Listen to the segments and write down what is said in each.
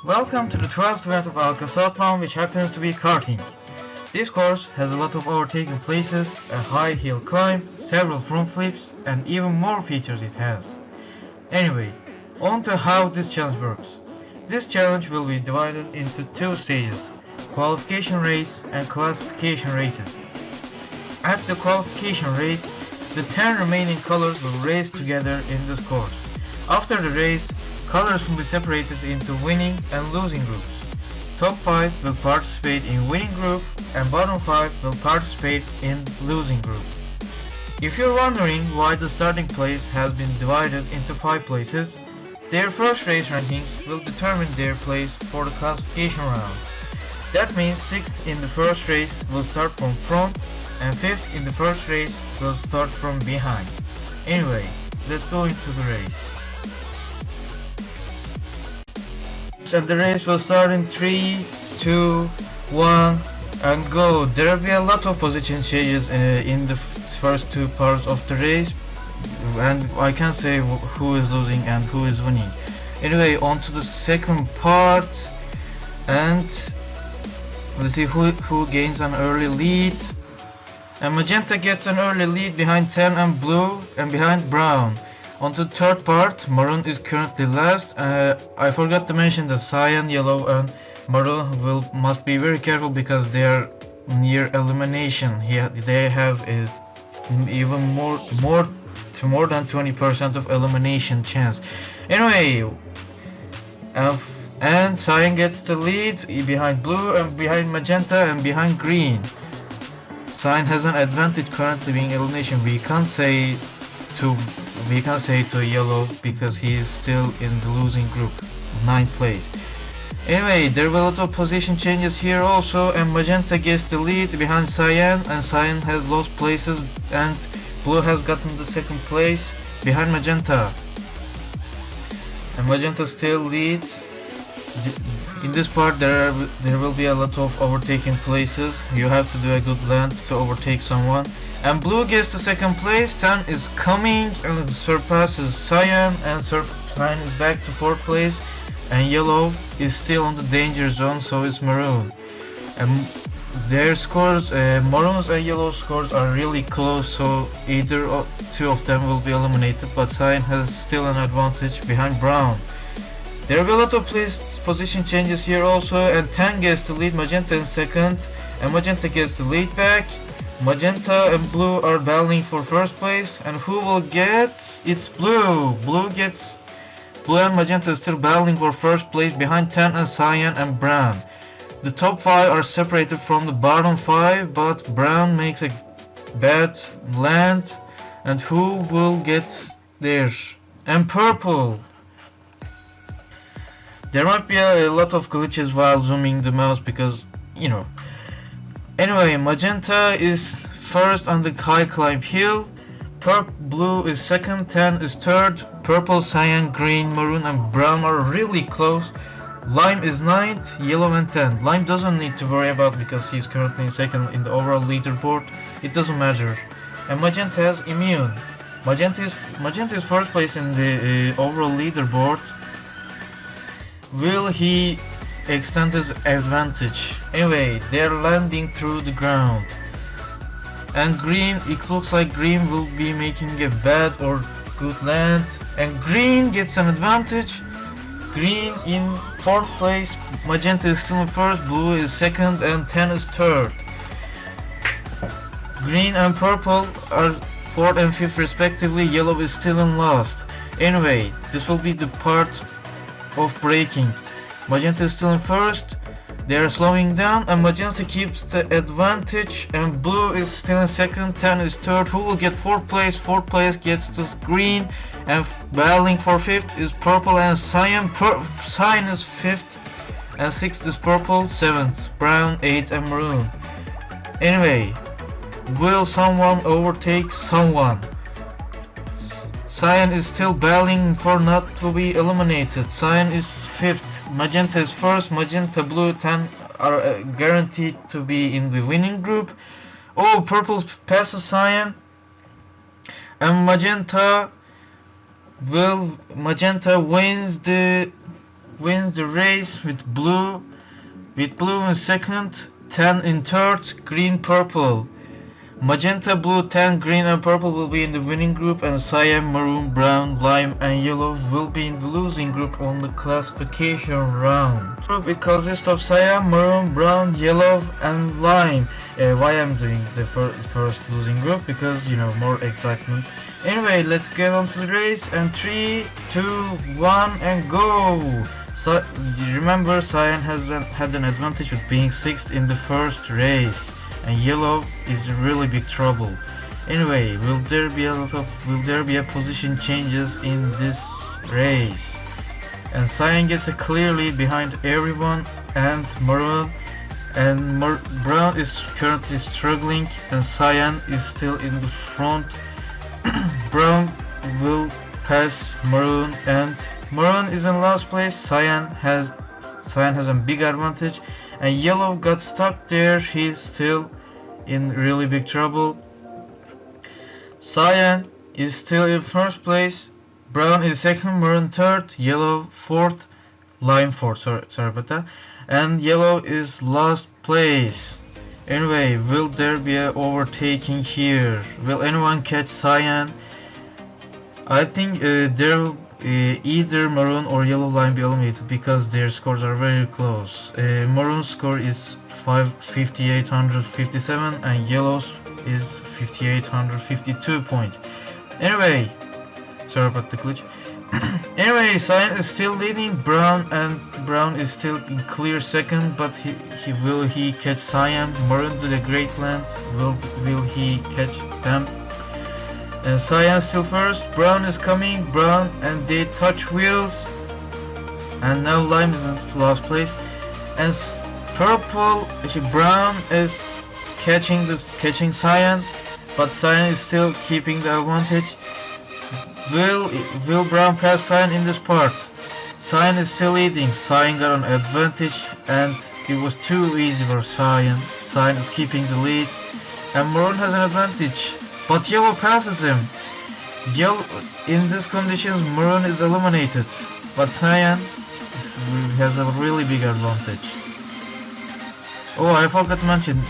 Welcome to the 12th event of Algicosathlon, which happens to be karting. This course has a lot of overtaking places, a high hill climb, several front flips, and even more features it has. Anyway, on to how this challenge works. This challenge will be divided into two stages, qualification race and classification races. At the qualification race, the 10 remaining colors will race together in this course. After the race, colors will be separated into winning and losing groups. Top 5 will participate in winning group and bottom 5 will participate in losing group. If you're wondering why the starting place has been divided into 5 places, their first race rankings will determine their place for the classification round. That means 6th in the first race will start from front and 5th in the first race will start from behind. Anyway, let's go into the race. And the race will start in 3, 2, 1 and go. There will be a lot of position changes in the first two parts of the race, and I can't say who is losing and who is winning. Anyway, on to the second part, and let's see who gains an early lead. And magenta gets an early lead behind tan and blue and behind brown. On to the third part, maroon is currently last. I forgot to mention that cyan, yellow and maroon must be very careful because they are near elimination. They have even more than 20% of elimination chance. Anyway, and cyan gets the lead behind blue and behind magenta and behind green. Cyan has an advantage currently being elimination. We can't say to yellow because he is still in the losing group, 9th place. Anyway, there were a lot of position changes here also, and magenta gets the lead behind cyan, and cyan has lost places, and blue has gotten the second place behind magenta. And magenta still leads. In this part there will be a lot of overtaking places. You have to do a good land to overtake someone. And blue gets the second place, tan is coming and surpasses cyan, and cyan is back to 4th place, and yellow is still on the danger zone, so is maroon. And their scores, maroon's and yellow scores are really close, so either two of them will be eliminated, but cyan has still an advantage behind brown. There will be a lot of position changes here also, and tan gets the lead, magenta in second, and magenta gets the lead back. Magenta and blue are battling for first place, and who will get? It's blue. Blue and magenta is still battling for first place behind tan and cyan and brown. The top 5 are separated from the bottom 5, but brown makes a bad land, and who will get theirs? And purple. There might be a lot of glitches while zooming the mouse because, you know. Anyway, magenta is first on the high climb hill, blue is second, tan is third, purple, cyan, green, maroon and brown are really close. Lime is 9th, yellow and 10th. Lime doesn't need to worry about because he's currently in second in the overall leaderboard. It doesn't matter. And magenta has immune. Magenta is first place in the overall leaderboard. Will he extend his advantage? Anyway, they're landing through the ground. And green, it looks like green will be making a bad or good land. And green gets an advantage. Green in 4th place, magenta is still in 1st, blue is 2nd and tan is 3rd. Green and purple are 4th and 5th respectively, yellow is still in last. Anyway, this will be the part of braking. Magenta is still in 1st, they are slowing down, and magenta keeps the advantage, and blue is still in 2nd, tan is 3rd. Who will get 4th place? 4th place gets to green, and battling for 5th is purple and cyan. Cyan is 5th, and 6th is purple, 7th brown, 8th and maroon. Anyway, will someone overtake someone? Cyan is still battling for not to be eliminated. Cyan is 5th, magenta is 1st, magenta, blue, tan are guaranteed to be in the winning group. Oh, purple passes cyan, and magenta wins the wins the race with blue in second, 10 in third, green, purple. Magenta, blue, tan, green and purple will be in the winning group, and cyan, maroon, brown, lime and yellow will be in the losing group on the classification round. It consists of cyan, maroon, brown, yellow and lime. Why I'm doing the first losing group? Because, you know, more excitement. Anyway, let's get on to the race, and 3, 2, 1 and go! So, remember, cyan had an advantage with being 6th in the first race, and yellow is in really big trouble. Anyway, will there be a position changes in this race? And cyan gets a clear lead behind everyone, and maroon and brown is currently struggling, and cyan is still in the front. Brown will pass maroon, and maroon is in last place. Cyan has a big advantage, and yellow got stuck there. He's still in really big trouble. Cyan is still in first place. Brown is second, maroon third, yellow fourth, lime fourth. Sorry about that. And yellow is last place. Anyway, will there be an overtaking here? Will anyone catch cyan? I think there will either maroon or yellow line be eliminated because their scores are very close. Maroon's score is 5857 and yellow's is 5852 points. Anyway, sorry about the glitch. Anyway, cyan is still leading brown, and brown is still in clear second, but will he catch cyan? Maroon did a great land. Will he catch them? And cyan still first. Brown is coming. Brown and they touch wheels. And now lime is in last place. And purple, actually brown is catching cyan, but cyan is still keeping the advantage. Will brown pass cyan in this part? Cyan is still leading. Cyan got an advantage, and it was too easy for cyan. Cyan is keeping the lead, and maroon has an advantage, but yellow passes him. In these conditions, maroon is eliminated, but cyan has a really big advantage. Oh, I forgot to mention,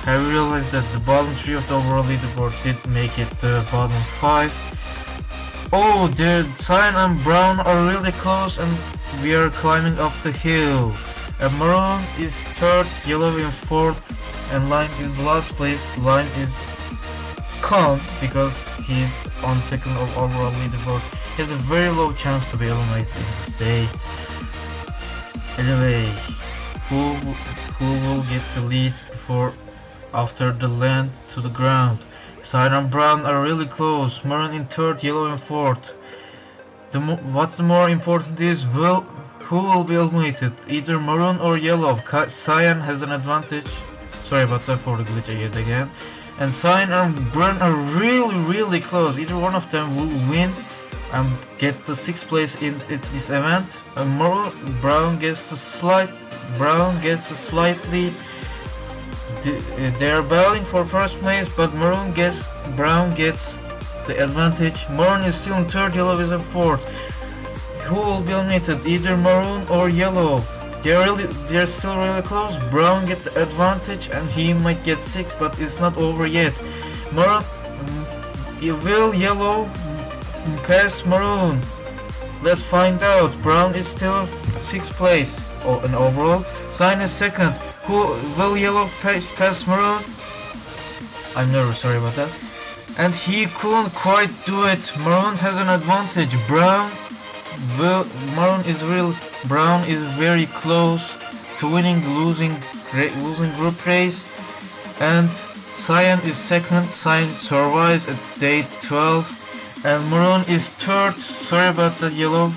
I realized that the bottom 3 of the overall leaderboard did make it the bottom 5. Oh, cyan and brown are really close, and we are climbing up the hill. And maroon is third, yellow in fourth, and lime is last place. Lime is calm because he's on second of overall leaderboard. He has a very low chance to be eliminated this day. Anyway, who will get the lead after the land to the ground? Cyan and brown are really close. Maroon in third, yellow in fourth. What's the more important is who will be eliminated? Either maroon or yellow. Cyan has an advantage. Sorry about that for the glitch yet again. And cyan and brown are really close. Either one of them will win and get the 6th place in this event. And brown gets the slight lead. They are battling for first place, but brown gets the advantage. Maroon is still in third, yellow is in fourth. Who will be eliminated? Either maroon or yellow. They're still really close. Brown gets the advantage, and he might get 6th, but it's not over yet. Will yellow pass maroon? Let's find out. Brown is still 6th place in overall. Cyan is second. Will yellow pass maroon? I'm nervous, sorry about that. And he couldn't quite do it. Maroon has an advantage. Brown is very close to winning the losing group race. And cyan is second. Cyan survives at day 12. And maroon is third. Sorry about that, yellow.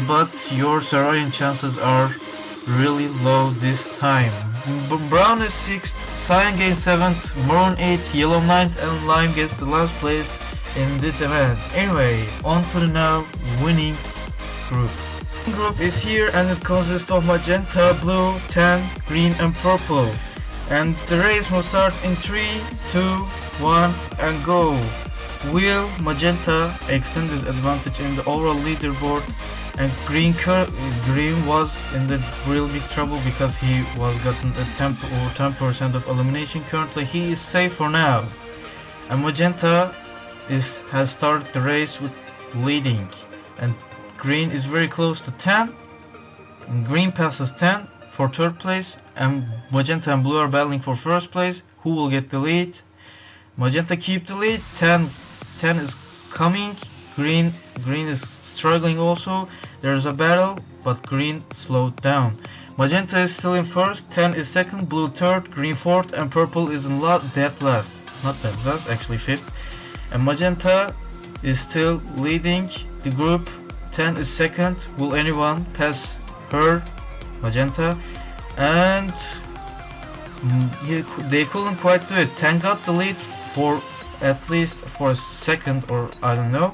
But your surviving chances are really low this time. Brown is 6th, cyan gains 7th, maroon 8th, yellow 9th, and lime gets the last place in this event. Anyway, on to the now winning group. The group is here, and it consists of magenta, blue, tan, green and purple. And the race will start in 3, 2, 1 and go. Will magenta extend his advantage in the overall leaderboard? And green was in the real big trouble because he was gotten a 10% of elimination. Currently he is safe for now. And magenta has started the race with leading, and green is very close to 10. And green passes 10 for third place, and magenta and blue are battling for first place. Who will get the lead? Magenta keep the lead. 10 is coming. Green is struggling also. There's a battle, but green slowed down. Magenta is still in first, 10 is second, blue third, green fourth, and purple is in dead last. Not dead last, actually fifth. And magenta is still leading the group. 10 is second. Will anyone pass her, magenta? And they couldn't quite do it. 10 got the lead for at least for a second, or I don't know.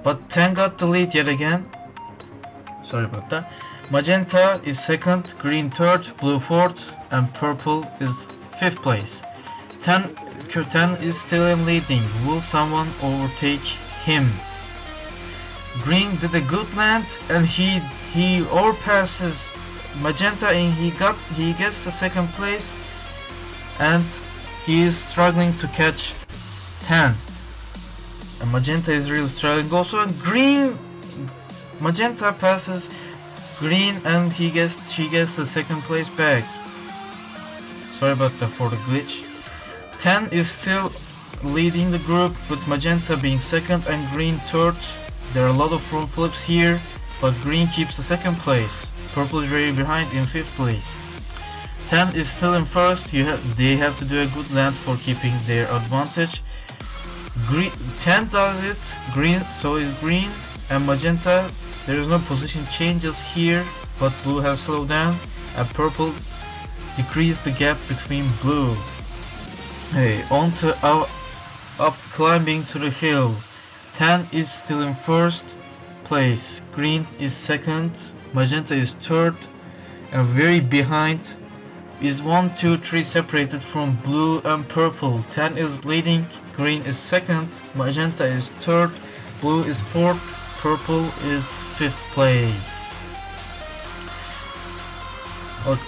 But 10 got the lead yet again. Sorry about that. Magenta is second, green third, blue fourth, and purple is fifth place. 10 is still in leading. Will someone overtake him? Green did a good land, and he overpasses magenta, and he gets the second place, and he is struggling to catch 10. And magenta is really struggling also, and magenta passes green, and she gets the second place back. Sorry about that for the glitch. 10 is still leading the group, with magenta being second and green third. There are a lot of front flips here, but green keeps the second place. Purple is very behind in fifth place. 10 is still in first. They have to do a good land for keeping their advantage. 10 does it, so is green, and magenta. There is no position changes here, but blue has slowed down, and purple decreased the gap between blue. Hey, on to up climbing to the hill. 10 is still in first place, green is second, magenta is third, and very behind is 1, 2, 3 separated from blue and purple. 10 is leading, green is second, magenta is third, blue is fourth, purple is fifth place.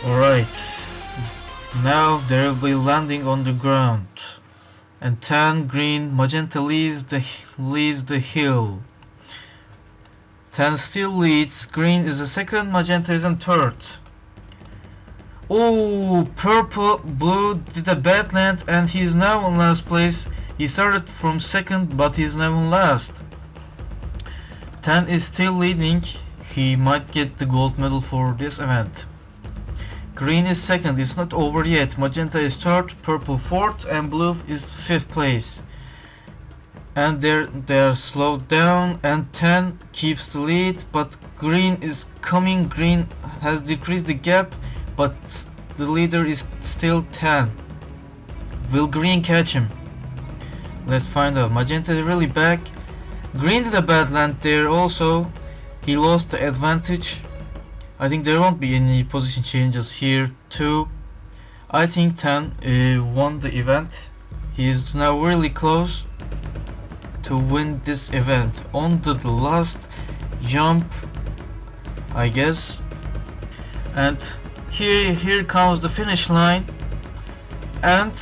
Alright, now they will be landing on the ground. And 10, green, magenta leads the hill. 10 still leads, green is the second, magenta is in third. Oh, blue did a bad land, and he is now in last place. He started from second, but he is now in last. 10 is still leading. He might get the gold medal for this event. Green is second, it's not over yet. Magenta is third, purple fourth, and blue is fifth place. And they are slowed down, and 10 keeps the lead, but green is coming. Green has decreased the gap, but the leader is still 10. Will green catch him? Let's find out. Magenta is really back. Green did a bad land there also. He lost the advantage. I think there won't be any position changes here too. I think 10 won the event. He is now really close to win this event. On to the last jump, I guess. And here comes the finish line. And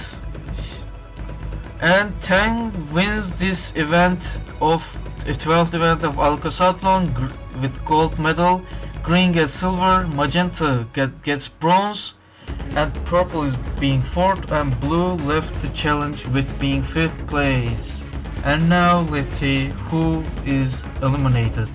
10 wins this event of the 12th event of Algicosathlon with gold medal. Green gets silver, magenta gets bronze, and purple is being fourth, and blue left the challenge with being fifth place. And now let's see who is eliminated.